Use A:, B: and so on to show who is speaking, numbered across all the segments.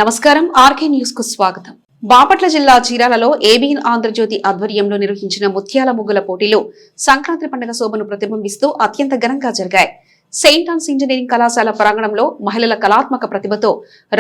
A: నమస్కారం RK news కు స్వాగతం. బాపట్ల జిల్లా చీరాలలో ఏబిఎన్ ఆంధ్రజ్యోతి ఆధ్వర్యంలో నిర్వహించిన ముత్యాల ముగ్గుల పోటీలు సంక్రాంతి పండుగ శోభను ప్రతిబింబిస్తూ అత్యంత ఘనంగా జరిగాయి. సెయింట్ ఆన్స్ ఇంజనీరింగ్ కళాశాల ప్రాంగణంలో మహిళల కళాత్మక ప్రతిభతో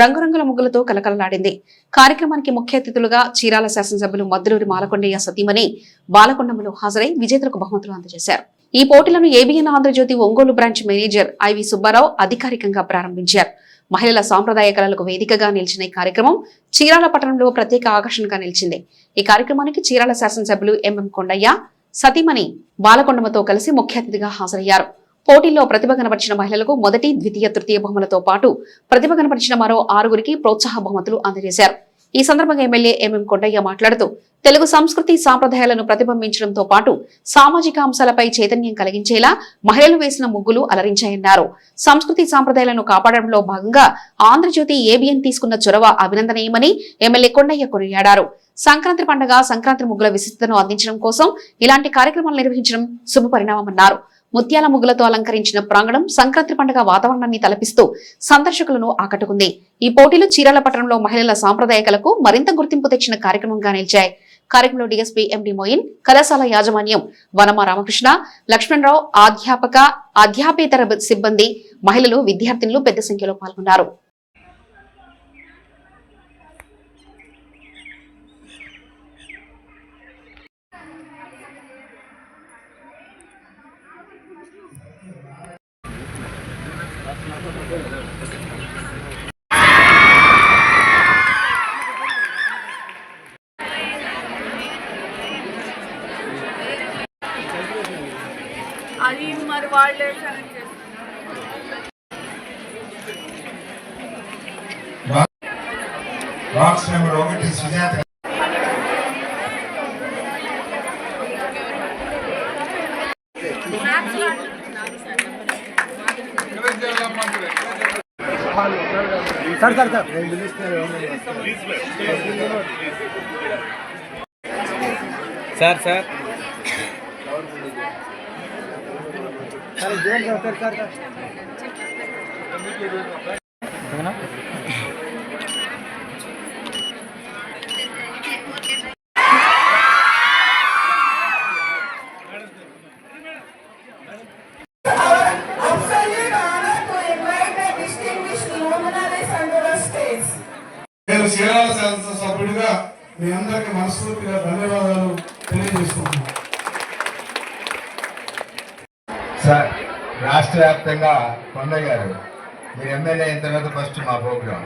A: రంగురంగుల ముగ్గులతో కలకలలాడింది. కార్యక్రమానికి ముఖ్య అతిథులుగా చీరాల శాసనసభ్యులు మద్దులూరి మాలకొండయ్య సతీమణి బాలకొండమ్మలు హాజరై విజేతలకు బహుమతులు అందజేశారు. ఈ పోటీలను ABN Andhrajyothi Ongole branch manager I V Subbarao అధికారికంగా ప్రారంభించారు. మహిళల సాంప్రదాయ కళలకు వేదికగా నిలిచిన ఈ కార్యక్రమం చీరాల పట్టణంలో ప్రత్యేక ఆకర్షణగా నిలిచింది. ఈ కార్యక్రమానికి చీరాల శాసనసభ్యులు ఎంఎం కొండయ్య సతీమణి బాలకొండమ్మతో కలిసి ముఖ్య అతిథిగా హాజరయ్యారు. పోటీల్లో ప్రతిభ కనబరిచిన మహిళలకు మొదటి, ద్వితీయ, తృతీయ బహుమతులతో పాటు ప్రతిభ కనబరిచిన మరో 6గురికి ప్రోత్సాహ బహుమతులు అందజేశారు. ఈ సందర్భంగా ఎమ్మెల్యే ఎంఎం కొండయ్య మాట్లాడుతూ తెలుగు సంస్కృతి సాంప్రదాయాలను ప్రతిబింబించడంతో పాటు సామాజిక అంశాలపై చైతన్యం కలిగించేలా మహిళలు వేసిన ముగ్గులు అలరించాయన్నారు. సంస్కృతి సాంప్రదాయాలను కాపాడడంలో భాగంగా ఆంధ్రజ్యోతి ఏబిఎన్ తీసుకున్న చొరవ అభినందనీయమని ఎమ్మెల్యే కొండయ్య కొనియాడారు. సంక్రాంతి పండుగ సంక్రాంతి ముగ్గుల విశిష్టతను అందించడం కోసం ఇలాంటి కార్యక్రమాలు నిర్వహించడం శుభపరిణామమన్నారు. ముత్యాల ముగ్గులతో అలంకరించిన ప్రాంగణం సంక్రాంతి పండుగ వాతావరణాన్ని తలపిస్తూ సందర్శకులను ఆకట్టుకుంది. ఈ పోటీలు చీరాల పట్టణంలో మహిళల సాంప్రదాయ కళకు మరింత గుర్తింపు తెచ్చిన కార్యక్రమంగా నిలిచాయి. కార్యక్రమంలో డీఎస్పీ ఎండి మోయిన్, కళాశాల యాజమాన్యం వనమ రామకృష్ణ, లక్ష్మణరావు, అధ్యాపేతర సిబ్బంది, మహిళలు, విద్యార్థినులు పెద్ద సంఖ్యలో పాల్గొన్నారు.
B: అది మరి వాళ్ళే
C: box number 1 Sujatha
D: sir sir
C: నేను చీరాల శాసనసభ్యుడిగా మీ అందరికీ మనస్ఫూర్తిగా ధన్యవాదాలు తెలియజేస్తున్నాను. సార్, రాష్ట్ర వ్యాప్తంగా కొండయ్య గారు మీరు ఎమ్మెల్యే అయిన తర్వాత ఫస్ట్ మా ప్రోగ్రాం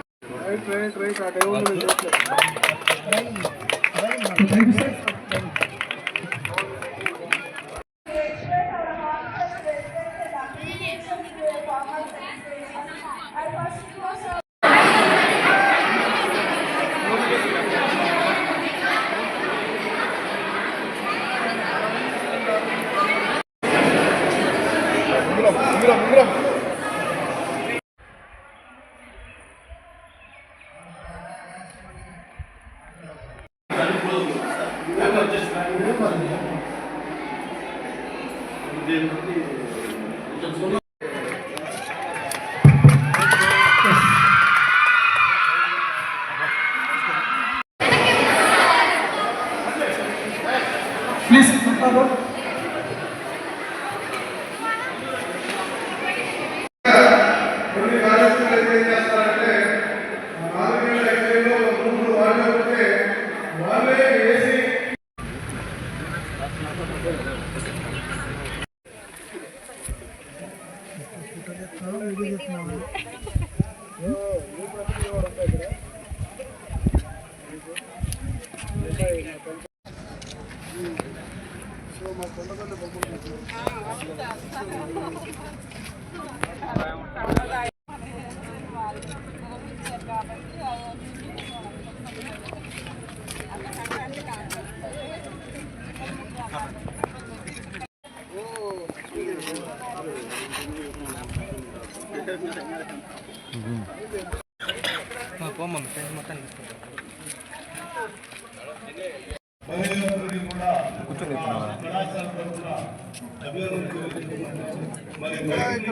C: ప్లీజ్ మొత్తం
E: ఇక్కడ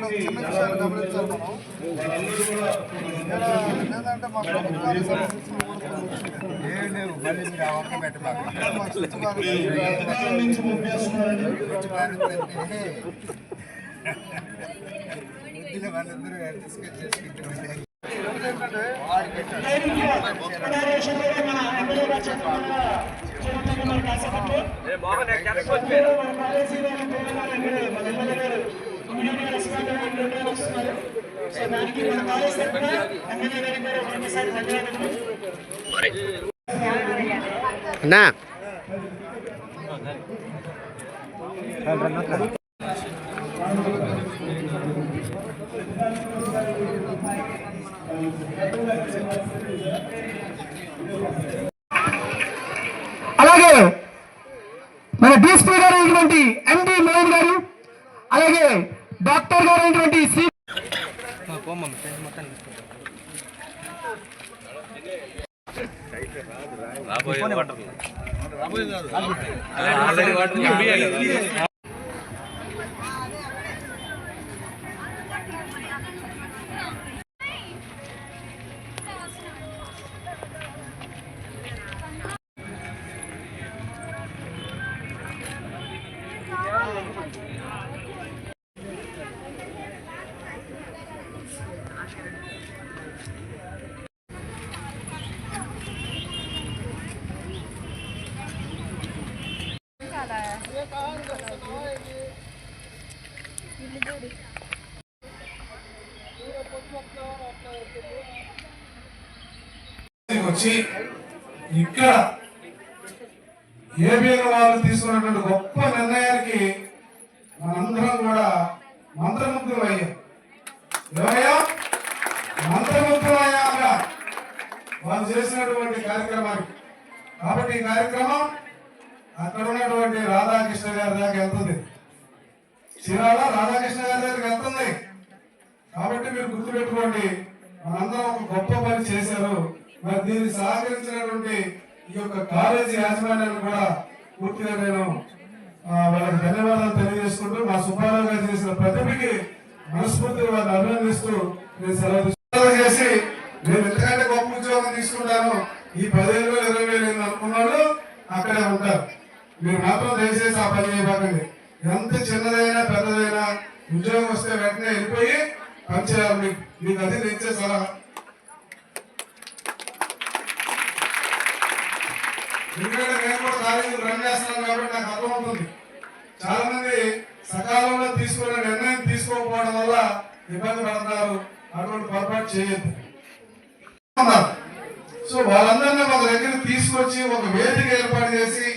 E: ఒక చిన్న విషయాన్ని గమనించాలి
D: అన్నా
F: అలాగే మన డిఎస్పీ గారు అయినటువంటి ఎండి మోహన్ గారు, అలాగే డాక్టర్ గారు అయినటువంటి సి
E: వచ్చి ఇక్కడ ఏబిఎన్ వాళ్ళు తీసుకున్నటువంటి గొప్ప నిర్ణయానికి మనందరం కూడా మంత్రముగ్ధులు అయ్యాం. ఏమయ్యా? మంత్రముగ్ధులు అయ్యాక వాళ్ళు చేసినటువంటి కార్యక్రమానికి. కాబట్టి ఈ కార్యక్రమం అక్కడ ఉన్నటువంటి రాధాకృష్ణ గారి దాకా వెళ్తుంది. చీరాల రాధాకృష్ణ గారి దగ్గరికి వెళ్తుంది. కాబట్టి మీరు గుర్తుపెట్టుకోండి, మనందరం ఒక గొప్ప పని చేశారు. మరి దీన్ని సహకరించినటువంటి ఈ యొక్క కాలేజీ యాజమాన్యాన్ని కూడా పూర్తిగా నేను వాళ్ళకి ధన్యవాదాలు తెలియజేసుకుంటూ, మా సుబ్బారావు గారు చేసిన ప్రతిభకి మనస్ఫూర్తిగా వారిని అభినందిస్తూ నేను సెలవు చేసి, నేను ఎందుకంటే గొప్ప ఉద్యోగం తీసుకుంటాను, ఈ 15,000 20,000 అనుకున్న వాళ్ళు అక్కడే ఉంటారు. మీరు మాత్రం దయచేసి ఆ పని చేయబాకండి. ఎంత చిన్నదైనా పెద్దదైనా ఉద్యోగం వస్తే వెంటనే వెళ్ళిపోయి పనిచేయాలి. మీకు అది తెచ్చే సలహా. ఎందుకంటే నేను కూడా కాలేజీలు రన్ చేస్తున్నాను కాబట్టి నాకు అర్థమవుతుంది. చాలా మంది సకాలంలో తీసుకునే నిర్ణయం తీసుకోకపోవడం వల్ల ఇబ్బంది పడుతున్నారు. అటువంటి పొరపాటు చేయొద్దు. సో వాళ్ళందరినీ ఒక దగ్గర తీసుకొచ్చి ఒక వేదిక ఏర్పాటు చేసి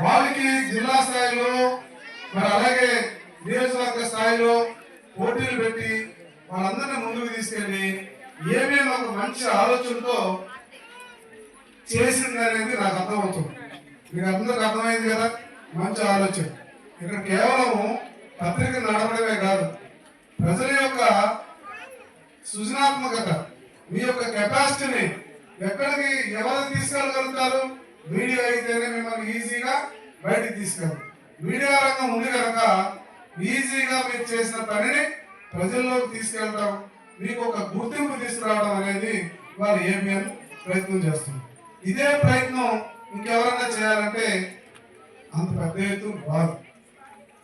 E: వాళ్ళకి జిల్లా స్థాయిలో మరి అలాగే నియోజకవర్గ స్థాయిలో పోటీలు పెట్టి వాళ్ళందరినీ ముందుకు తీసుకెళ్ళి ఏమేమి ఒక మంచి ఆలోచనతో చేసింది అనేది నాకు అర్థమవుతుంది. మీకు అందరికి అర్థమైంది కదా, మంచి ఆలోచన. ఇక్కడ కేవలం పత్రిక నడపడమే కాదు, ప్రజల యొక్క సృజనాత్మకత, మీ యొక్క కెపాసిటీని ఎక్కడికి ఎవరు తీసుకెళ్ళగలుగుతారు? మీడియా అయితేనే మిమ్మల్ని ఈజీగా బయటికి తీసుకెళ్ళాలి. మీడియా రంగం ఉంది కనుక ఈజీగా మీరు చేసిన పనిని ప్రజల్లోకి తీసుకెళ్ళడం, మీకు ఒక గుర్తింపు తీసుకురావడం అనేది వాళ్ళు ఏబిఎన్ ప్రయత్నం చేస్తుంది. ఇదే ప్రయత్నం ఇంకెవరన్నా చేయాలంటే అంత పెద్ద ఎత్తు రాదు.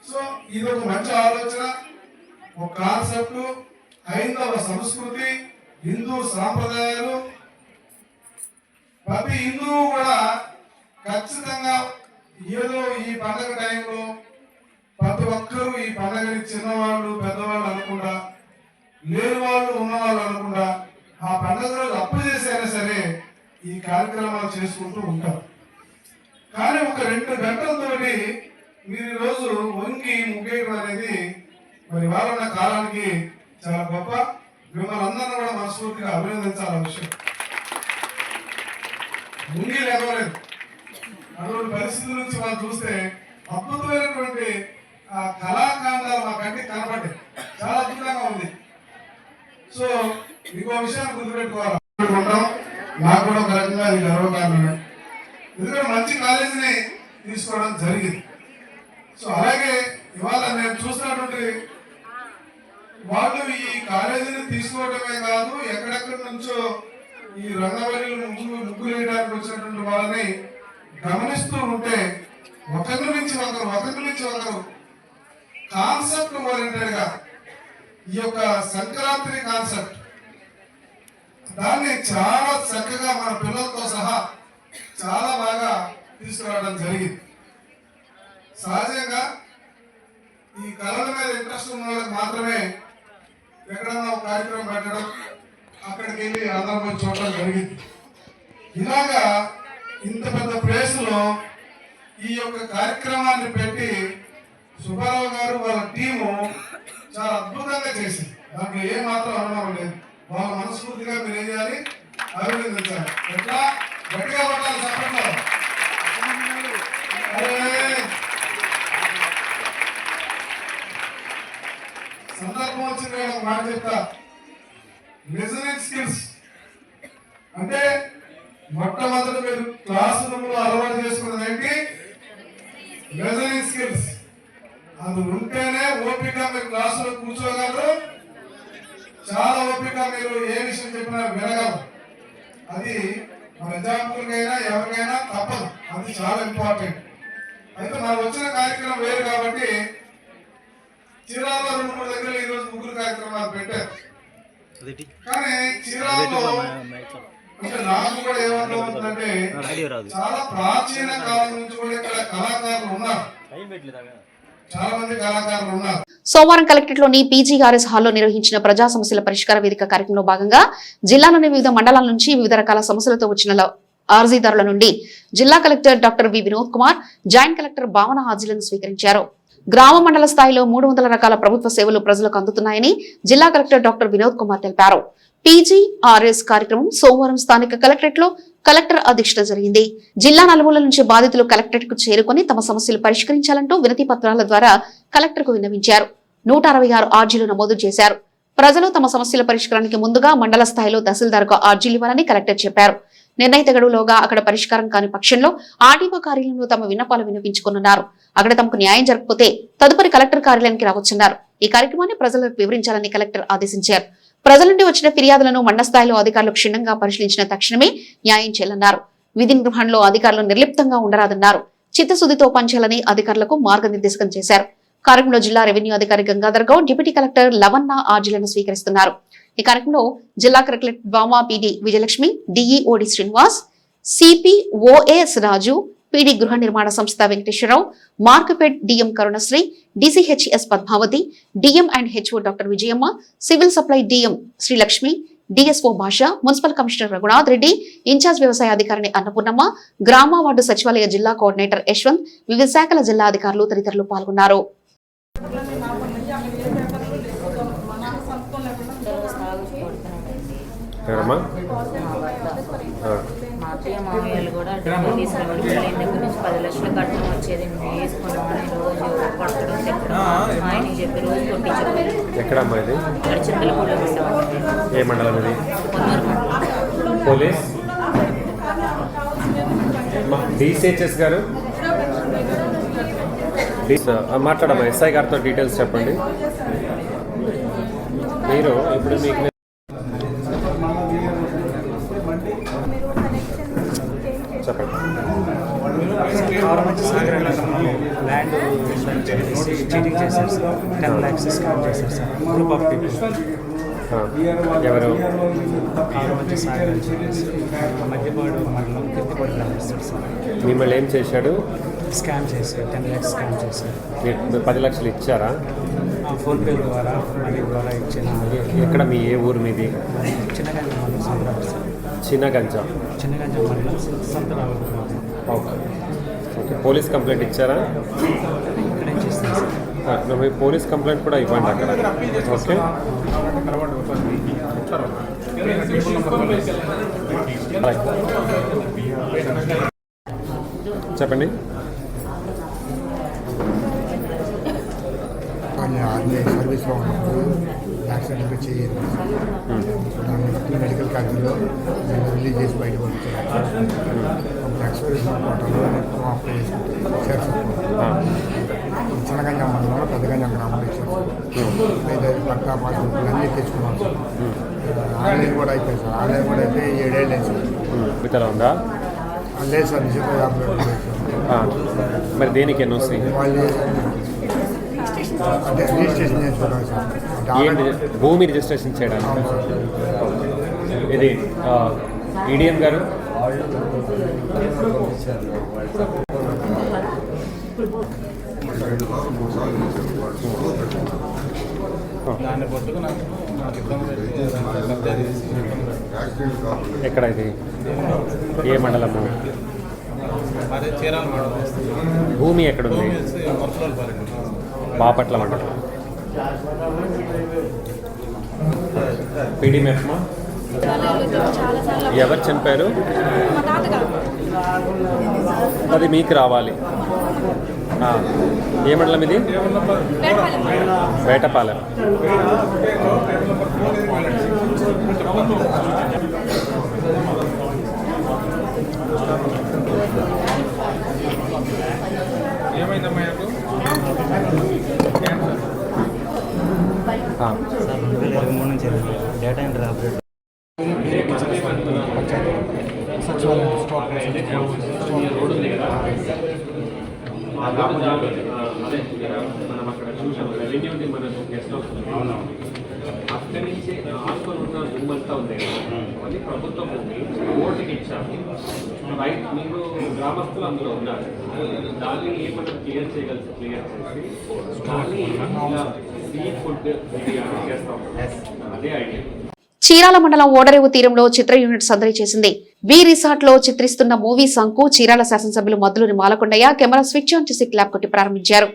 E: సో ఇది ఒక మంచి ఆలోచన, ఒక కాన్సెప్ట్. హైందవ సంస్కృతి, హిందూ సాంప్రదాయాలు, ప్రతి హిందువు కూడా ఖచ్చితంగా ఏదో ఈ పండగ టైంలో ప్రతి ఒక్కరూ ఈ పండగని చిన్నవాళ్ళు పెద్దవాళ్ళు అనకుండా, లేని వాళ్ళు ఉన్నవాళ్ళు అనకుండా ఆ పండగ రోజు అప్పు చేసైనా సరే ఈ కార్యక్రమాలు చేసుకుంటూ ఉంటారు. కానీ ఒక 2 గంటలతో మీరు ఈరోజు వంగి ముగ్గేయడం అనేది మరి వాళ్ళ కాలానికి చాలా గొప్ప. మిమ్మల్ని అందరినీ కూడా మనస్ఫూర్తిగా అభినందించాల విషయం. ముంగి లేవలేదు అటువంటి పరిస్థితుల నుంచి మనం చూస్తే అద్భుతమైనటువంటి కళాకాండాలు మా కంటికి కనపడ్డాయి. చాలా అద్భుతంగా ఉంది. సో ఇంకో విషయాన్ని గుర్తుపెట్టుకోవాలి. నాకు కూడా ఒక రకంగా అది గర్వకారణమే. ఎందుకంటే మంచి కాలేజీని తీసుకోవడం జరిగింది. సో అలాగే ఇవాళ నేను చూసినటువంటి వాళ్ళు ఈ కాలేజీని తీసుకోవడమే కాదు, ఎక్కడెక్కడి నుంచో ఈ రంగవల్లిలో ముగ్గులు వేయడానికి వచ్చినటువంటి వాళ్ళని గమనిస్తూ ఉంటే ఒకరి నుంచి ఒకరు కాన్సెప్ట్ ఓరియంటెడ్ గా ఈ యొక్క సంక్రాంతి కాన్సెప్ట్ దాన్ని చాలా చక్కగా మన పిల్లలతో సహా చాలా బాగా తీసుకురావడం జరిగింది. సహజంగా ఈ కళల మీద ఇంట్రెస్ట్ ఉన్న వాళ్ళకి మాత్రమే ఎక్కడన్నా ఒక కార్యక్రమం పెట్టడం, అక్కడికి వెళ్ళి అందరం పోయి చూడటం జరిగింది. ఇలాగా ఇంత పెద్ద ప్లేస్ లో ఈ యొక్క కార్యక్రమాన్ని పెట్టి సుబ్బారావు గారు వాళ్ళ టీము చాలా అద్భుతంగా చేసింది. దాంట్లో ఏ మాత్రం అనుమానం లేదు. వాళ్ళ మనస్ఫూర్తిగా మీరు ఏం చేయాలి, అభినందించాలి. ఎట్లా గట్టిగా పట్టాలి చెప్పట్లో. సందర్భం వచ్చింది ఒక మాట చెప్తా. లిజనింగ్ స్కిల్స్ అంటే మొట్టమొదటి మీరు క్లాస్ రూమ్ లో అలవాటు చేసుకున్నది ఏంటి? Listening skills. అది ఉంటేనే ఓపిక మీరు క్లాసులో కూర్చోగలరు, చాలా ఓపిక మీరు ఏ విషయం చెప్పినా వినగలరు. అది మన ఎగ్జాంపుల్కైనా ఎవరికైనా తప్పదు, అది చాలా ఇంపార్టెంట్. అయితే మనం వచ్చిన కార్యక్రమం వేరు కాబట్టి చీరాల్లో 2-3 దగ్గర ఈ రోజు ముగ్గురు కార్యక్రమాలు పెట్టారు. కానీ చీరాల్లో అంటే నాకు కూడా ఏమవుతుందంటే చాలా ప్రాచీన కాలం నుంచి కూడా ఇక్కడ కళాకారులు ఉన్నారు, చాలా మంది కళాకారులు ఉన్నారు.
A: సోమవారం కలెక్టరేట్లోని పీజీఆర్ఎస్ హాల్లో నిర్వహించిన ప్రజా సమస్యల పరిష్కార వేదిక కార్యక్రమంలో భాగంగా జిల్లాలోని వివిధ మండలాల నుంచి వివిధ రకాల సమస్యలతో వచ్చిన అర్జీదారుల నుండి జిల్లా collector doctor V Vinod Kumar, joint collector భావన హాజీలను స్వీకరించారు. గ్రామ మండల స్థాయిలో 300 రకాల ప్రభుత్వ సేవలు ప్రజలకు అందుతున్నాయని జిల్లా కలెక్టర్ డాక్టర్ వినోద్ కుమార్ తెలిపారు. పీజీఆర్ఎస్ కార్యక్రమం సోమవారం స్థానిక కలెక్టరేట్ లో కలెక్టర్ అధ్యక్షతన జరిగింది. జిల్లా నలుమూల నుంచి బాధితులు కలెక్టరేట్ కు చేరుకుని తమ సమస్యలు పరిష్కరించాలంటూ వినతి పత్రాల ద్వారా కలెక్టర్ కు విన్నవించారు. 166 ఆర్జీలు నమోదు చేశారు. ప్రజలు తమ సమస్యల పరిష్కారానికి ముందుగా మండల స్థాయిలో తహసీల్దార్కు ఆర్జీలు ఇవ్వాలని కలెక్టర్ చెప్పారు. నిర్ణయిత గడువులోగా అక్కడ పరిష్కారం కాని పక్షంలో ఆర్డీఓ కార్యాలయంలో తమ విన్నపాలు వినిపించుకున్నారు. అక్కడ తమకు న్యాయం జరగకపోతే తదుపరి కలెక్టర్ కార్యాలయానికి రావచ్చన్నారు. ఈ కార్యక్రమాన్ని ప్రజలకు వివరించాలని కలెక్టర్ ఆదేశించారు. ప్రజల నుండి వచ్చిన ఫిర్యాదులను మండల స్థాయిలో అధికారులు క్షుణ్ణంగా పరిశీలించిన తక్షణమే న్యాయం చేయాలన్నారు. విధి నిర్వహణలో అధికారులు నిర్లిప్తంగా ఉండరాదన్నారు. చిత్తశుద్ధితో పనిచేయాలని అధికారులకు మార్గనిర్దేశకం చేశారు. కార్యక్రమంలో జిల్లా రెవెన్యూ అధికారి గంగాధర్ గౌడ్, డిప్యూటీ కలెక్టర్ లవన్న ఆర్జీలను స్వీకరిస్తున్నారు. ఈ కార్యక్రమంలో జిల్లా కలెక్టర్ వామా పీడి విజయలక్ష్మి, డిఈఓడి Srinivas, CP OS Raju, PD గృహ నిర్మాణ సంస్థ Venkateswararao, market DM Karunasri, DCHS Padmavathi, DM and HO doctor Vijayamma, civil supply DM Srilakshmi, DSO Basha, municipal commissioner Raghunath Reddy, incharge వ్యవసాయ అధికారిని అన్నపూర్ణమ్మ, గ్రామ వార్డు సచివాలయ జిల్లా కోఆర్డినేటర్ యశ్వంత్, వివిధ శాఖల జిల్లా అధికారులు తదితరులు పాల్గొన్నారు.
G: మా అత్తయ్య మామయ్యలు కూడా డబ్బులు తీసుకురావడం దగ్గర నుంచి 10 లక్షలు కట్టడం వచ్చేది, మేము వేసుకున్నామని రోజు కొట్టడం తిప్పడం ఆయనకి చెప్పి రోజు కొట్టించారు.
D: ఎక్కడమ్మా ఇది?
G: ఇక్కడ చింతలపూడిలో పెట్టామండి.
D: ఏ మండలం ఇది?
G: కొన్నూరు మండలం.
D: పోలీస్ డిసిహెచ్ఎస్ గారు మాట్లాడమ్మా, ఎస్ఐ గారితో డీటెయిల్స్ చెప్పండి. మీరు ఇప్పుడు మీకు చెప్పండి.
H: ల్యాండ్ చీటింగ్ చేశారు సార్, 10 lakhs స్కామ్ చేశారు సార్. Group of people.
D: ఎవరు?
H: మధ్యపాడు మండలం కిందపాడు గ్రామస్తుడు సార్.
D: మిమ్మల్ని ఏం చేశాడు?
H: స్కామ్ చేశారు, 10 lakhs స్కామ్ చేశారు.
D: మీరు 10 లక్షలు ఇచ్చారా?
H: ఫోన్పే ద్వారా మనీ ద్వారా ఇచ్చిన.
D: ఎక్కడ మీ ఏ ఊరు మీది?
H: చిన్నగంజ మండలం సంతరావు సార్.
D: చిన్నగంజ
H: మండలం Santharao.
D: Okay okay. Police complaint ఇచ్చారా?
H: ఇక్కడే చేస్తాను సార్.
D: మీ పోలీస్ కంప్లైంట్ కూడా ఇవ్వండి అక్కడ. ఓకే చెప్పండి.
I: ఆర్మీ సర్వీస్లో ఉన్నప్పుడు యాక్సిడెంట్గా చేయదు. దాన్ని బట్టి మెడికల్ కాలేజీలో రిలీజ్ చేసి బయట పంపించారు. అప్పుడు ఎక్స్ప్రెస్ కోటలో అప్లై చేసుకుంటే చిన్నగంజం మండలంలో పెద్దగంజం గ్రామంలో ఇచ్చారు. అయితే పట్టా పాస్బుక్లు అన్నీ తెచ్చుకున్నాం సార్. ఆన్లైన్ కూడా అయిపోయింది సార్. ఆన్లైన్ కూడా అయితే 7 ఏళ్ళు అయింది సార్.
D: ఇతర ఉందా?
I: లేదు సార్, నిజంగా
D: మరి దేనికి ఎన్ని వస్తాయి?
I: వాళ్ళు అంటే రిజిస్ట్రేషన్ చేసుకోవడం సార్.
D: ఏంటి భూమి రిజిస్ట్రేషన్ చేయడానికి? ఇది ఈడిఎం గారు ఎక్కడ ఇది? ఏ మండలము? భూమి ఎక్కడుంది? బాపట్ల మండలం. పీడీఎఫ్మా? ఎవరు చనిపోయారు? అది మీకు రావాలి. ఏ మండలం ఇది? వేటపాలెం.
H: ఏమైందమ్మా? సార్ 2023 నుంచి డేటా ఎంట్రీ ఆపరేటర్
D: మనం అక్కడ చూసాం రెవెన్యూని మనకు గెస్ట్ హౌస్ అక్కడి నుంచి ఆస్పల్ ఉన్న భూమి అంతా ఉంది. అది ప్రభుత్వ భూమి, ఓటుకి ఇచ్చాము. రైట్, మీరు గ్రామస్తులు అందులో ఉన్నారు. దాన్ని మనం క్లియర్ చేయగలిసి క్లియర్ చేసి దాన్ని ఇలా సీ ఫుడ్ చేస్తాం. అదే ఐడియా.
A: చీరాల మండలం ఓడరేవు తీరంలో చిత్ర యూనిట్ సందడి చేసింది. వి రిసార్ట్ లో చిత్రిస్తున్న మూవీ సాంగ్ కు చీరాల శాసనసభ్యులు Madduluri Malakondaiah camera switch on చేసి క్లాప్ కొట్టి ప్రారంభించారు.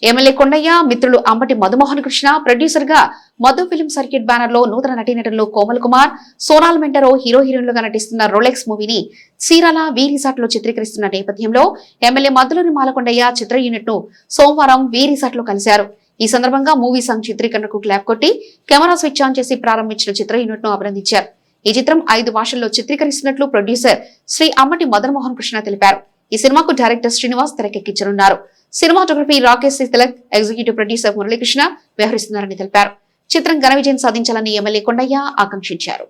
A: ఎమ్మెల్యే కొండయ్య, మిత్రులు అంబటి మధుమోహన్ కృష్ణ, ప్రొడ్యూసర్ గా మధు ఫిల్మ్ సర్కిట్ బ్యానర్ లో నూతన నటీనటులు కోమల్ కుమార్, సోనాల్ మెంటరో హీరో హీరోయిన్లుగా నటిస్తున్న రోలెక్స్ మూవీని చీరాల వి రిసార్ట్ లో చిత్రీకరిస్తున్న నేపథ్యంలో ఎమ్మెల్యే మద్దులూరి మాలకొండయ్య చిత్ర యూనిట్ ను సోమవారం వి రిసార్ట్ లో కలిశారు. ఈ సందర్భంగా మూవీ సాంగ్ చిత్రీకరణకు క్లాప్ కొట్టి కెమెరా స్విచ్ ఆన్ చేసి ప్రారంభించిన చిత్ర యూనిట్ ను అభినందించారు. ఈ చిత్రం 5 భాషల్లో చిత్రీకరిస్తున్నట్లు ప్రొడ్యూసర్ శ్రీ అంబటి మదన్మోహన్ కృష్ణ తెలిపారు. ఈ సినిమాకు డైరెక్టర్ శ్రీనివాస్ తెరకెక్కించనున్నారు. Cinematography Rakesh Tilak, executive producer Muralikrishna వ్యవహరిస్తున్నారని తెలిపారు. చిత్రం ఘన విజయం సాధించాలని ఎమ్మెల్యే కొండయ్య ఆకాంక్షించారు.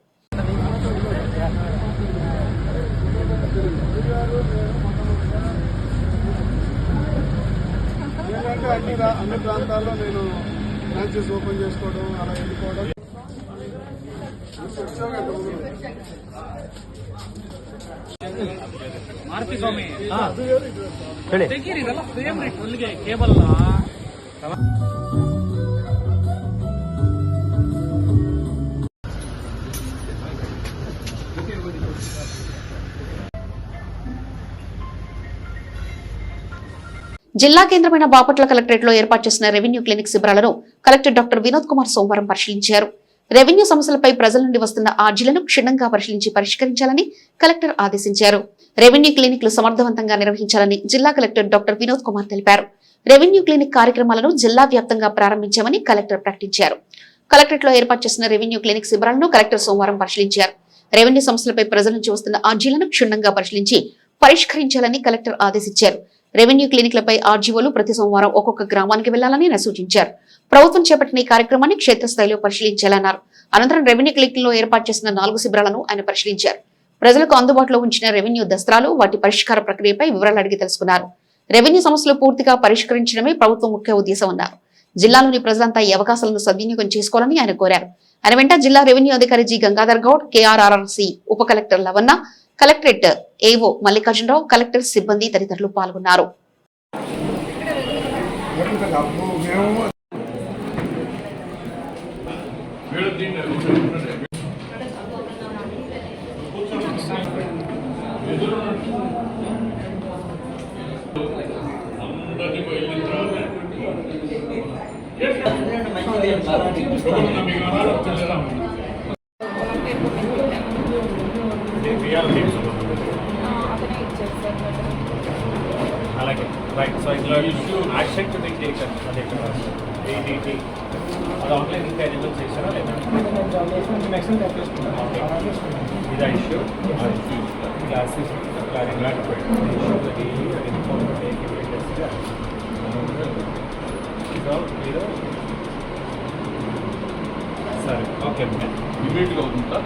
E: అన్ని ప్రాంతాల్లో నేను బ్రాంచెస్ ఓపెన్ చేసుకోవడం, అలా వెళ్ళిపోవడం.
A: జిల్లా కేంద్రమైన బాపట్ల కలెక్టరేట్ లో ఏర్పాటు చేసిన రెవెన్యూ క్లినిక్ శిబిరాలను కలెక్టర్ డాక్టర్ వినోద్ కుమార్ సోమవారం పరిశీలించారు. రెవెన్యూ సమస్యలపై ప్రజల నుండి వస్తున్న ఆర్జీలను క్షుణ్ణంగా పరిశీలించి పరిష్కరించాలని కలెక్టర్ ఆదేశించారు. రెవెన్యూ క్లినిక్లు సమర్థవంతంగా నిర్వహించాలని జిల్లా కలెక్టర్ డాక్టర్ వినోద్ కుమార్ తెలిపారు. రెవెన్యూ క్లినిక్ కార్యక్రమాలను జిల్లా వ్యాప్తంగా ప్రారంభించామని కలెక్టర్ ప్రకటించారు. కలెక్టరేట్ లో ఏర్పాటు చేసిన రెవెన్యూ క్లినిక్ శిబిరాలను కలెక్టర్ సోమవారం పరిశీలించారు. రెవెన్యూ సమస్యలపై ప్రజల నుంచి వస్తున్న ఆర్జీలను క్షుణ్ణంగా పరిశీలించి పరిష్కరించాలని కలెక్టర్ ఆదేశించారు. రెవెన్యూ క్లినిక్లపై ఆర్జీఓలు ప్రతి సోమవారం ఒక్కొక్క గ్రామానికి వెళ్లాలని ఆయన సూచించారు. ప్రభుత్వం చేపట్టిన ఈ కార్యక్రమాన్ని క్షేత్రస్థాయిలో పరిశీలించాలన్నారు. అనంతరం రెవెన్యూ క్లినిక్లో ఏర్పాటు చేసిన 4 శిబిరాలను ఆయన పరిశీలించారు. ప్రజలకు అందుబాటులో ఉంచిన రెవెన్యూ దస్త్రాలు, వాటి పరిష్కార ప్రక్రియపై వివరాలు అడిగి తెలుసుకున్నారు. రెవెన్యూ సమస్యలు పూర్తిగా పరిష్కరించడమే ప్రభుత్వం ముఖ్య ఉద్దేశం అన్నారు. జిల్లాలోని ప్రజలంతా ఈ అవకాశాలను సద్వినియోగం చేసుకోవాలని ఆయన కోరారు. ఆయన వెంట జిల్లా రెవెన్యూ అధికారి జి గంగాధర్ గౌడ్, కేఆర్ఆర్ఆర్సీ ఉప కలెక్టర్ లవన్న, కలెక్టరేట్ ఏవో మల్లికార్జునరావు, కలెక్టర్ సిబ్బంది తదితరులు పాల్గొన్నారు.
D: అలాగే రైట్. సో ఇట్లా యాక్షన్ టు టేక్ ADT అది ఆన్లైన్ ఇంకా ఎనేబుల్ చేశారా లేదా? ఇది ఇష్యూ క్లాసెస్ సరే ఓకే
J: ఇమీడియట్గా అవుతుంది సార్.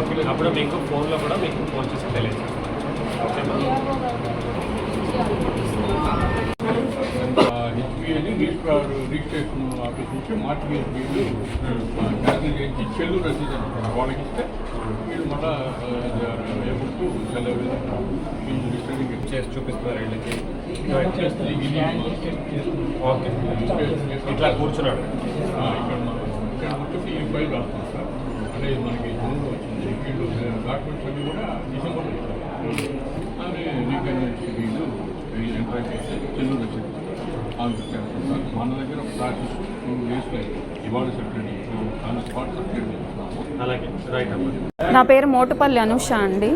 D: ఓకే అప్పుడు మీకు ఫోన్లో కూడా మీకు ఫోన్ చేసి తెలియదు. ఓకేనా?
J: హెచ్పిఎని రిజిస్ట్రేషన్ ఆఫీస్ నుంచి మార్చి హెచ్పిఎలు క్యాన్సిల్ చేసి చెల్లు రసీదు అంటారు వాళ్ళకి ఇస్తే వీళ్ళు మళ్ళీ ఏబుల్కు సెలవు
D: చేసి చూపిస్తున్నారు వీళ్ళకి.
J: ఓకే
D: ఇట్లా కూర్చున్నాడు
J: ఇక్కడ వచ్చి ఈ ఫైల్ రాస్తాం సార్. అంటే మనకి జూన్లో వచ్చింది. వీళ్ళు డాక్యుమెంట్స్ అన్నీ కూడా డిసెంబర్లో ఇచ్చారు. అది రీకన్వెన్స్ వీళ్ళు ఎంటర్ చేసి చెల్లు రసీదు సార్. మన దగ్గర ఒక ప్రాసెస్ 2 days ఇవాళ సెక్రటరీ ఆన్ స్పాట్ సెక్రటరీ చేస్తున్నాము.
D: అలాగే రైట్ అమ్మ.
B: నా పేరు మోటుపల్లి అనుష అండి.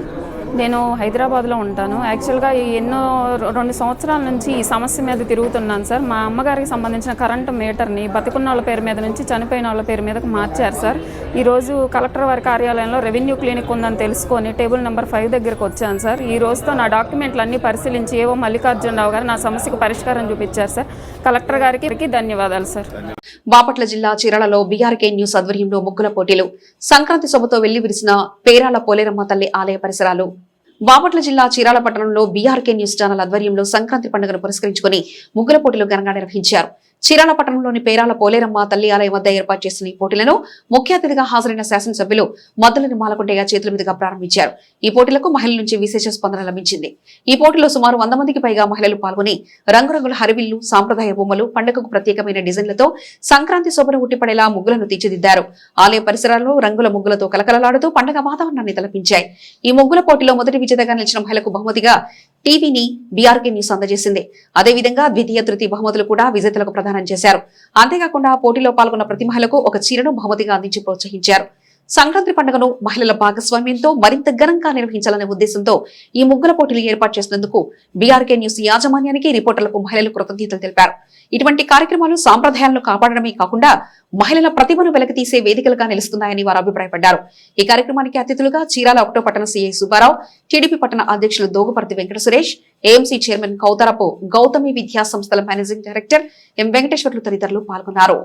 B: నేను హైదరాబాద్లో ఉంటాను. యాక్చువల్గా ఎన్నో 2 సంవత్సరాల నుంచి ఈ సమస్య మీద తిరుగుతున్నాను సార్. మా అమ్మగారికి సంబంధించిన కరెంటు మీటర్ని బతికున్న వాళ్ళ పేరు మీద నుంచి చనిపోయిన వాళ్ళ పేరు మీదకి మార్చారు సార్. ఈరోజు కలెక్టర్ వారి కార్యాలయంలో రెవెన్యూ క్లినిక్ ఉందని తెలుసుకొని టేబుల్ నెంబర్ 5 దగ్గరికి వచ్చాను సార్. ఈ రోజుతో నా డాక్యుమెంట్లు అన్నీ పరిశీలించి ఏవో మల్లికార్జునరావు గారు నా సమస్యకు పరిష్కారం చూపించారు సార్. కలెక్టర్ గారికి ధన్యవాదాలు సార్.
A: బాపట్ల జిల్లా చీరాలలో బీఆర్కే న్యూస్ ఆధ్వర్యంలో ముగ్గుల పోటీలు. సంక్రాంతి శోభతో వెళ్లి విరిసిన పేరాల పోలేరమ్మ తల్లి ఆలయ పరిసరాలు. బాపట్ల జిల్లా చీరాల పట్టణంలో బీఆర్కే న్యూస్ ఛానల్ ఆధ్వర్యంలో సంక్రాంతి పండుగను పురస్కరించుకుని ముగ్గుల పోటీలు ఘనంగా నిర్వహించారు. చీరాల పట్టణంలోని పేరాల పోలేరమ్మ తల్లి ఆలయం వద్ద ఏర్పాటు చేసిన ఈ పోటీలను ముఖ్య అతిథిగా హాజరైన శాసనసభ్యులు మద్దులని మాలకొండయ్య చేతుల మీదుగా ప్రారంభించారు. ఈ పోటీలకు మహిళల నుంచి విశేష స్పందన లభించింది. ఈ పోటీలో సుమారు 100 మందికి పైగా మహిళలు పాల్గొని రంగురంగుల హరివిల్లు, సాంప్రదాయ బొమ్మలు, పండుగకు ప్రత్యేకమైన డిజైన్లతో సంక్రాంతి శోభను ఉట్టిపడేలా ముగ్గులను తీర్చిదిద్దారు. ఆలయ పరిసరాల్లో రంగుల ముగ్గులతో కలకలలాడుతూ పండుగ వాతావరణాన్ని తలపించాయి. ఈ ముగ్గుల పోటీలో మొదటి విజేతగా నిలిచిన మహిళకు బహుమతిగా టీవీని బీఆర్కే న్యూస్ అందజేసింది. అదేవిధంగా ద్వితీయ, తృతీయ బహుమతులు కూడా విజేతలకు ప్రదానం చేశారు. అంతేకాకుండా పోటీలో పాల్గొన్న ప్రతి మహిళకు ఒక చీరను బహుమతిగా అందించి ప్రోత్సహించారు. సంక్రాంతి పండుగను మహిళల భాగస్వామ్యంతో మరింత ఘనంగా నిర్వహించాలనే ఉద్దేశంతో ఈ ముగ్గుల పోటీలు ఏర్పాటు చేసినందుకు బీఆర్కే న్యూస్ యాజమాన్యానికి, రిపోర్టర్లకు మహిళలు కృతజ్ఞతలు తెలిపారు. ఇటువంటి కార్యక్రమాలు సాంప్రదాయాలను కాపాడడమే కాకుండా మహిళల ప్రతిభను వెలకితీసే వేదికలుగా నిలుస్తున్నాయని వారు అభిప్రాయపడ్డారు. ఈ కార్యక్రమానికి అతిథులుగా చీరాల 1వ పట్టణ సీఐ సుబ్బారావు, టీడీపీ పట్టణ అధ్యక్షులు దోగుపర్తి వెంకట సురేష్, ఏఎంసీ చైర్మన్ కౌతరపు గౌతమి విద్యా సంస్థల మేనేజింగ్ డైరెక్టర్ ఎం వెంకటేశ్వర్లు తదితరులు పాల్గొన్నారు.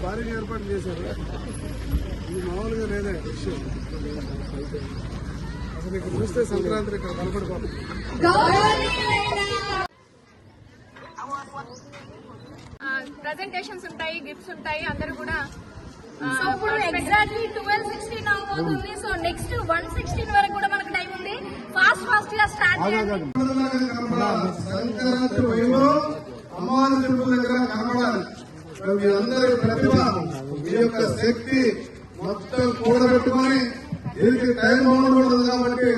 E: భారీగా ఏర్పాటు చేశారు. ఇది మామూలుగా లేదే విషయం. అసలు ఇక్కడ చూస్తే సంక్రాంతి ఇక్కడ కనపడిపోతుంది.
B: ప్రెజెంటేషన్స్ ఉంటాయి, గిఫ్ట్స్ ఉంటాయి. అందరూ కూడా ఎగ్జాక్ట్లీ 12:16 అవుతుంది. సో నెక్స్ట్ 1:16 వరకు కూడా మనకు టైం ఉంది. ఫాస్ట్ గా స్టార్ట్ చేయాలి.
E: సంక్రాంతి వైభవం అమ్మవారి టెంపుల్ దగ్గర కనపడాలి. మీ అందరి ప్రతిభ, మీ యొక్క శక్తి మొత్తం కూడబెట్టుకొని దీనికి టైం ఉండకూడదు కాబట్టి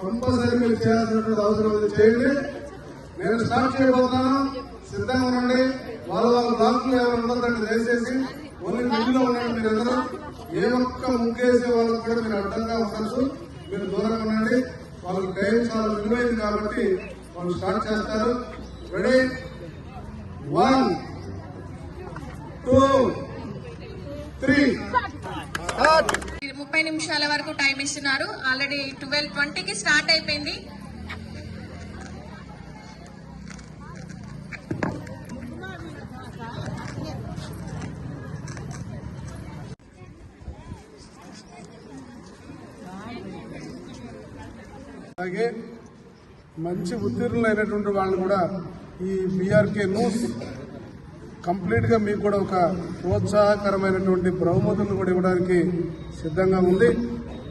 E: కంపల్సరీ మీరు చేయాల్సినటువంటి అవసరం ఉంది. చేయండి. నేను స్టార్ట్ చేయబోతున్నాను. సిద్ధంగా ఉండండి. వాళ్ళ బ్లాక్లు ఎవరు ఉండదండి. దయచేసి ఓన్లీ మిడిలో ఉండండి. మీరందరూ ఏ ఒక్క ముగ్గేసే వాళ్ళకి కూడా మీరు అడ్డంగా ఉండొచ్చు. మీరు దూరంగా ఉండండి. వాళ్ళకి టైం చాలా విలువైంది కాబట్టి వాళ్ళు స్టార్ట్ చేస్తారు. రెడీ? 1, 2, 3
B: 30 నిమిషాల వరకు టైం ఇస్తున్నారు. ఆల్రెడీ 12:20కి స్టార్ట్ అయిపోయింది.
E: అలాగే మంచి ఉత్తీర్ణులైనటువంటి వాళ్ళు కూడా ఈ బీఆర్కే న్యూస్ కంప్లీట్ గా మీకు కూడా ఒక ప్రోత్సాహకరమైనటువంటి బహుమతులు కూడా ఇవ్వడానికి సిద్ధంగా ఉంది.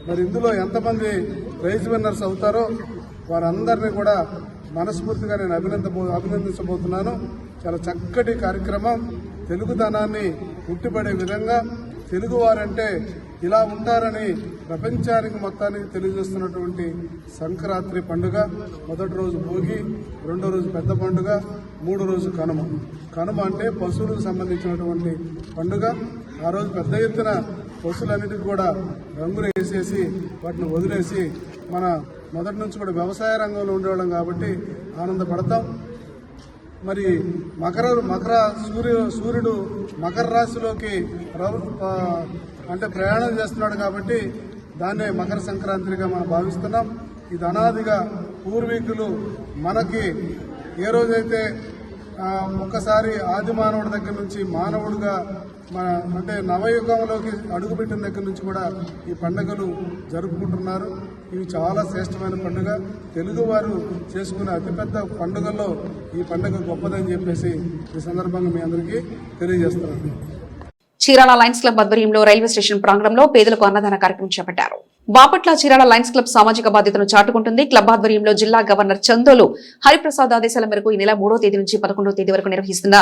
E: మరి ఇందులో ఎంతమంది ప్రైజ్ విన్నర్స్ అవుతారో వారందరినీ కూడా మనస్ఫూర్తిగా నేను అభినందించబోతున్నాను. చాలా చక్కటి కార్యక్రమం. తెలుగుదనాన్ని ఉట్టిపడే విధంగా తెలుగువారంటే ఇలా ఉంటారని ప్రపంచానికి మొత్తానికి తెలియజేస్తున్నటువంటి సంక్రాంతి పండుగ. మొదటి రోజు భోగి, రెండో రోజు పెద్ద పండుగ, మూడో రోజు కనుమ. కనుమ అంటే పశువులకు సంబంధించినటువంటి పండుగ. ఆ రోజు పెద్ద ఎత్తున పశువులన్నిటికీ కూడా రంగులు వేసేసి వాటిని వదిలేసి మన మొదటి నుంచి కూడా వ్యవసాయ రంగంలో ఉండేవాళ్ళం కాబట్టి ఆనందపడతాం. మరి సూర్యుడు మకర రాశిలోకి అంటే ప్రయాణం చేస్తున్నాడు కాబట్టి దాన్నే మకర సంక్రాంతిగా మనం భావిస్తున్నాం. ఇది అనాదిగా పూర్వీకులు మనకి ఏ రోజైతే ఒక్కసారి ఆది మానవుడి దగ్గర నుంచి మానవుడిగా అంటే నవయుగంలోకి అడుగుపెట్టిన దగ్గర నుంచి కూడా ఈ పండుగలు జరుపుకుంటున్నారు. ఇవి చాలా శ్రేష్టమైన పండుగ. తెలుగువారు చేసుకునే అతిపెద్ద పండుగల్లో ఈ పండుగ గొప్పదని చెప్పేసి ఈ సందర్భంగా మీ అందరికీ తెలియజేస్తున్నాను.
A: చీరాల లయన్స్ క్లబ్ ఆధ్వర్యంలో రైల్వే స్టేషన్ ప్రాంగణంలో పేదలకు అన్నదాన కార్యక్రమం చేపట్టారు. బాపట్ల చీరాల లయన్స్ క్లబ్ సామాజిక బాధ్యతను చాటుకుంటుంది. క్లబ్ ఆధ్వర్యంలో జిల్లా గవర్నర్ చందోలు హరిప్రసాద్ ఆదేశాల మేరకు ఈ నెల 3వ తేదీ నుంచి 11వ తేదీ వరకు నిర్వహిస్తున్న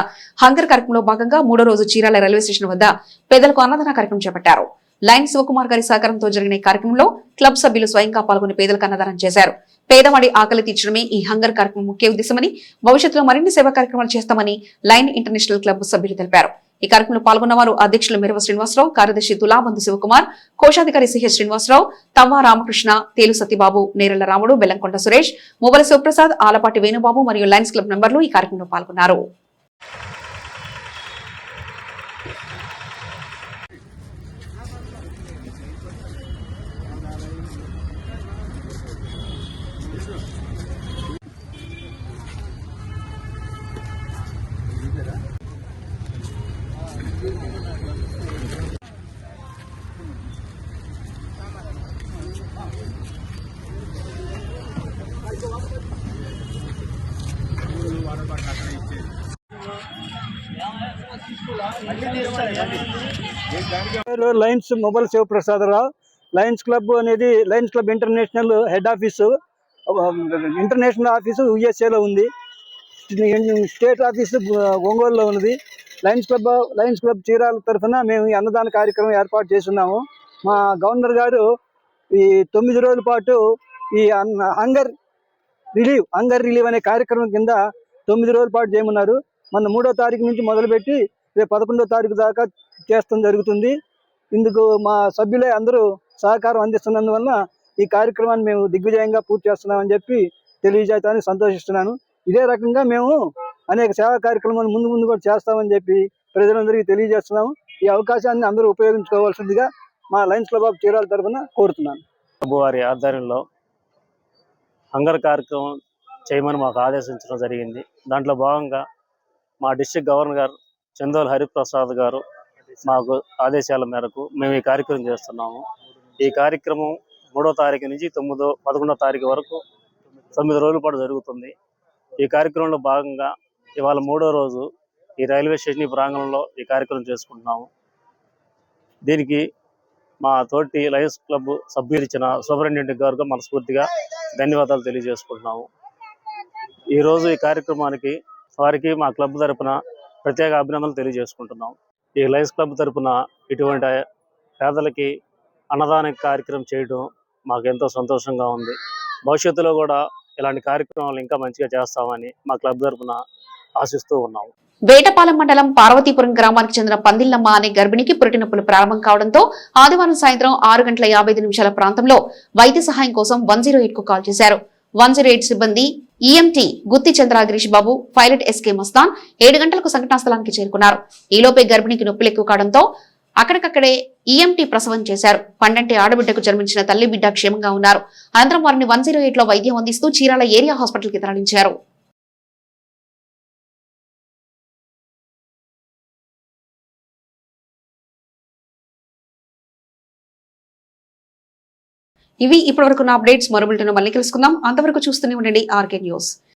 A: హంగర్ కార్యక్రమంలో భాగంగా 3వ రోజు చీరాల రైల్వే స్టేషన్ వద్ద పేదలకు అన్నదాన కార్యక్రమం చేపట్టారు. లయన్ శివకుమార్ గారి సహకారంతో జరిగిన ఈ కార్యక్రమంలో క్లబ్ సభ్యులు స్వయంగా పాల్గొని పేదలకు అన్నదానం చేశారు. పేదవాడి ఆకలి తీర్చడమే ఈ హంగర్ కార్యక్రమం ముఖ్య ఉద్దేశమని, భవిష్యత్తులో మరిన్ని సేవా కార్యక్రమాలు చేస్తామని లయన్ ఇంటర్నేషనల్ క్లబ్ సభ్యులు తెలిపారు. ఈ కార్యక్రమంలో పాల్గొన్న వారు అధ్యక్షులు మిరవ శ్రీనివాసరావు, కార్యదర్శి తులాబంధు శివకుమార్, కోశాధికారి సిహెచ్ శ్రీనివాసరావు, తవ్వ రామకృష్ణ, తేలు సత్యబాబు, నేరెళ్ల రాముడు, బెల్లంకొండ సురేష్, మువ్వల శివప్రసాద్, ఆలపాటి వేణుబాబు మరియు లయన్స్ క్లబ్ మెంబర్లు ఈ కార్యక్రమంలో పాల్గొన్నారు.
F: Lions mobile Sivaprasadarao. Lions club అనేది lions club international head office, international office యుఎస్ఏలో ఉంది. స్టేట్ ఆఫీసు ఒంగోలులో ఉన్నది. లయన్స్ క్లబ్ చీరాల తరఫున మేము ఈ అన్నదాన కార్యక్రమం ఏర్పాటు చేస్తున్నాము. మా గవర్నర్ గారు ఈ 9 రోజుల పాటు ఈ హంగర్ రిలీవ్ అనే కార్యక్రమం కింద 9 రోజుల పాటు చేయమన్నారు. మన 3వ తారీఖు నుంచి మొదలుపెట్టి రేపు 11వ తారీఖు దాకా చేస్తాం జరుగుతుంది. ఇందుకు మా సభ్యులే అందరూ సహకారం అందిస్తున్నందువల్ల ఈ కార్యక్రమాన్ని మేము దిగ్విజయంగా పూర్తి చేస్తున్నామని చెప్పి తెలియజేయడానికి సంతోషిస్తున్నాను. ఇదే రకంగా మేము అనేక సేవా కార్యక్రమాలు ముందు కూడా చేస్తామని చెప్పి ప్రజలందరికీ తెలియజేస్తున్నాము. ఈ అవకాశాన్ని అందరూ ఉపయోగించుకోవాల్సిందిగా మా లయన్స్ క్లబ్ ఆఫ్ చీరాల తరఫున కోరుతున్నాను.
K: వారి ఆధ్వర్యంలో హంగర్ కార్యక్రమం చేయమని మాకు ఆదేశించడం జరిగింది. దాంట్లో భాగంగా మా డిస్ట్రిక్ట్ గవర్నర్ గారు చందోల్ హరిప్రసాద్ గారు మాకు ఆదేశాల మేరకు మేము ఈ కార్యక్రమం చేస్తున్నాము. ఈ కార్యక్రమం 3వ తారీఖు నుంచి 11వ తారీఖు వరకు 9 రోజుల పాటు జరుగుతుంది. ఈ కార్యక్రమంలో భాగంగా ఇవాళ 3వ రోజు ఈ రైల్వే స్టేషన్ ప్రాంగణంలో ఈ కార్యక్రమం చేసుకుంటున్నాము. దీనికి మా తోటి లయన్స్ క్లబ్ సభ్యులు ఇచ్చిన సూపరింటెండెంట్ గారికి మనస్ఫూర్తిగా ధన్యవాదాలు తెలియజేసుకుంటున్నాము. ఈరోజు ఈ కార్యక్రమానికి వారికి మా క్లబ్ తరపున ప్రత్యేక అభినందనలు తెలియజేసుకుంటున్నాం. ఈ లయన్స్ క్లబ్ తరపున ఇటువంటి పేదలకి అన్నదాన కార్యక్రమం చేయడం మాకు ఎంతో సంతోషంగా ఉంది. భవిష్యత్తులో కూడా ఇలాంటి కార్యక్రమాలు ఇంకా మంచిగా చేస్తామని మా క్లబ్ తరపున ఆశిస్తూ ఉన్నాము.
A: వేటపాలెం మండలం పార్వతీపురం గ్రామానికి చెందిన పందిల్లమ్మ అనే గర్భిణికి పురిటి నొప్పులు ప్రారంభం కావడంతో ఆదివారం సాయంత్రం 6:55 ప్రాంతంలో వైద్య సహాయం కోసం 108 కు కాల్ చేశారు. 108 సిబ్బంది ఈఎంటీ గుత్తి చంద్రగిరీష్ బాబు, పైలట్ ఎస్కే మస్తాన్ 7 గంటలకు సంఘటనా స్థలానికి చేరుకున్నారు. ఈలోపే గర్భిణికి నొప్పులు ఎక్కువ కావడంతో అక్కడికక్కడే ఈఎంటీ ప్రసవం చేశారు. పండంటి ఆడబిడ్డకు జన్మించిన తల్లి బిడ్డ క్షేమంగా ఉన్నారు. అనంతరం వారిని 108 లో వైద్యం అందిస్తూ చీరాల ఏరియా హాస్పిటల్ కి తరలించారు. ఇవి ఇప్పటివరకు నా అప్డేట్స్. మరో బులెటిన్ మళ్ళీ కలుసుకుందాం. అంతవరకు చూస్తూనే ఉండండి ఆర్కే న్యూస్.